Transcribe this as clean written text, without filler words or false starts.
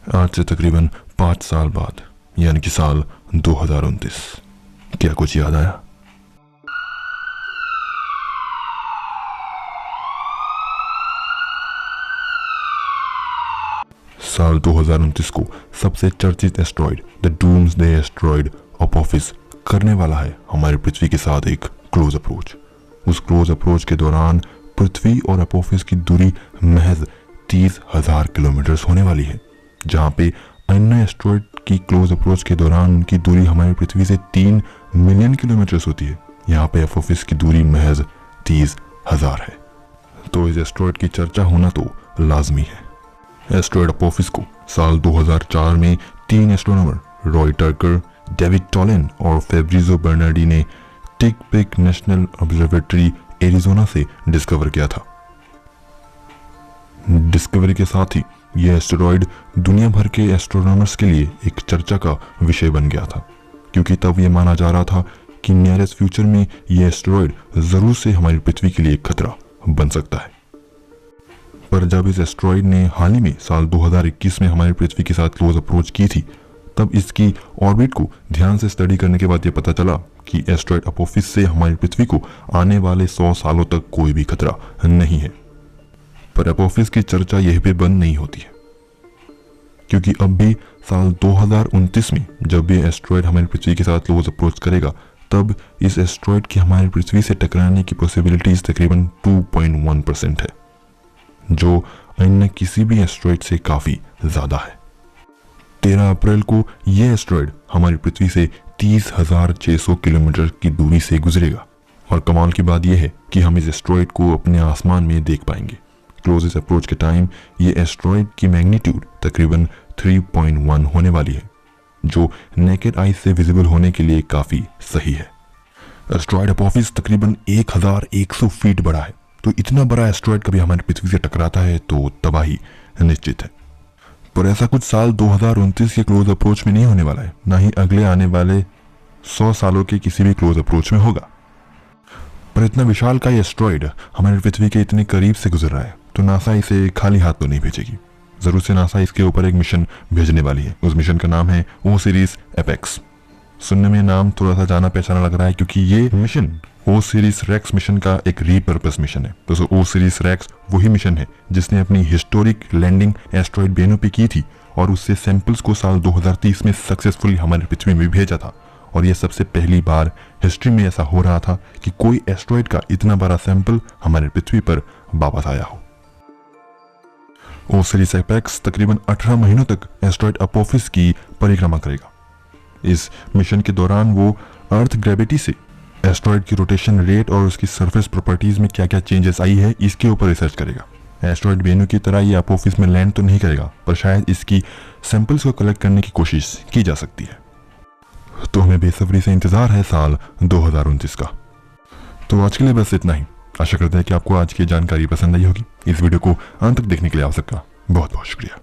आज से तकरीबन 5 साल बाद, यानी कि साल 2029। क्या कुछ याद आया? साल 2029 को सबसे चर्चित asteroid the doomsday asteroid Apophis करने वाला है हमारी पृथ्वी के साथ एक क्लोज अप्रोच। उस क्लोज अप्रोच के दौरान पृथ्वी और अपोफिस की दूरी महज 30,000 किलोमीटर होने वाली है, जहां पे अन्य एस्ट्रॉइड की क्लोज अप्रोच के दौरान उनकी दूरी हमारी पृथ्वी से 3 मिलियन किलोमीटर होती है। यहाँ पे अपोफिस की दूरी महज 30,000 है। तो इस एस्ट्रॉइड की चर्चा होना तो लाजमी है। एस्ट्रॉइड अपोफिस को साल 2004 में 3 एस्ट्रोनॉमर रॉय टर्कर, डेविड टॉलन और फेब्रिजो बर्नार्डी ने टिक पिक नेशनल ऑब्जर्वेटरी एरिजोना से डिस्कवर किया था। डिस्कवरी के साथ ही यह एस्टेरॉयड दुनिया भर के एस्ट्रोनॉमर्स के लिए एक चर्चा का विषय बन गया था, क्योंकि तब यह माना जा रहा था कि नियरेस्ट फ्यूचर में यह एस्टेरॉयड जरूर से हमारी पृथ्वी के लिए एक खतरा बन सकता है। पर जब इस एस्टेरॉयड ने हाल ही में साल 2021 में हमारी पृथ्वी के साथ क्लोज अप्रोच की थी, तब इसकी ऑर्बिट को ध्यान से स्टडी करने के बाद यह पता चला कि एस्टेरॉयड अपोफिस से हमारी पृथ्वी को आने वाले 100 सालों तक कोई भी खतरा नहीं है। पर अपोफिस की चर्चा यहीं पे बंद नहीं होती है, क्योंकि अब भी साल 2029 में जब भी एस्टेरॉयड हमारी पृथ्वी के साथ क्लोज अप्रोच करेगा, तब इस एस्टेरॉयड की हमारी पृथ्वी से टकराने की पॉसिबिलिटीज तकरीबन 2.1% है, जो अन्य किसी भी एस्टेरॉयड से काफी ज्यादा है। 13 अप्रैल को यह एस्टेरॉयड हमारी पृथ्वी से 30,600 किलोमीटर की दूरी से गुजरेगा। और कमाल की बात यह है कि हम इस एस्टेरॉयड को अपने आसमान में देख पाएंगे। क्लोजेस्ट अप्रोच के टाइम ये एस्टेरॉयड की मैग्नीट्यूड तकरीबन 3.1 होने वाली है, जो नेकेड आई से विजिबल होने के लिए काफी सही है। एस्टेरॉयड अपोफिस तकरीबन 1100 फीट बड़ा है, तो इतना बड़ा एस्टेरॉयड कभी हमारी पृथ्वी से टकराता है तो तबाही निश्चित है। पर ऐसा कुछ साल 2029 के क्लोज अप्रोच में नहीं होने वाला है, ना ही अगले आने वाले 100 सालों के किसी भी क्लोज अप्रोच में होगा। पर इतना विशाल का एस्टेरॉयड हमारी पृथ्वी के इतने करीब से गुजर रहा है, तो नासा इसे खाली हाथ तो नहीं भेजेगी। जरूर से नासा इसके ऊपर एक मिशन भेजने वाली है। उस मिशन का नाम है ओ सीरीज एपेक्स। सुनने में नाम थोड़ा सा जाना पहचाना लग रहा है, क्योंकि ये मिशन ओ सीरीज रेक्स मिशन का एक रीपर्पस मिशन है। तो ओ सीरीज रेक्स वही मिशन है जिसने अपनी हिस्टोरिक लैंडिंग एस्टेरॉयड बेनो पे की थी, और उससे सैंपल्स को साल 2030 में सक्सेसफुली हमारी पृथ्वी में भेजा था। और यह सबसे पहली बार हिस्ट्री में ऐसा हो रहा था कि कोई एस्टेरॉयड का इतना बड़ा सैंपल हमारी पृथ्वी पर वापस आया हो। ओ सीरीज एपेक्स तकरीबन 18 महीनों तक एस्टेरॉयड अपोफिस की परिक्रमा करेगा। इस मिशन के दौरान वो अर्थ ग्रेविटी से एस्टेरॉयड की रोटेशन रेट और उसकी सरफेस प्रॉपर्टीज में क्या क्या चेंजेस आई है, इसके ऊपर रिसर्च करेगा। एस्टेरॉयड बेनो की तरह ये अपोफिस में लैंड तो नहीं करेगा, पर शायद इसकी सैंपल्स को कलेक्ट करने की कोशिश की जा सकती है। तो हमें बेसब्री से इंतजार है साल 2029 का। तो आज के लिए बस इतना ही। आशा करते हैं कि आपको आज की जानकारी पसंद आई होगी। इस वीडियो को अंत तक देखने के लिए आप सबका बहुत बहुत शुक्रिया।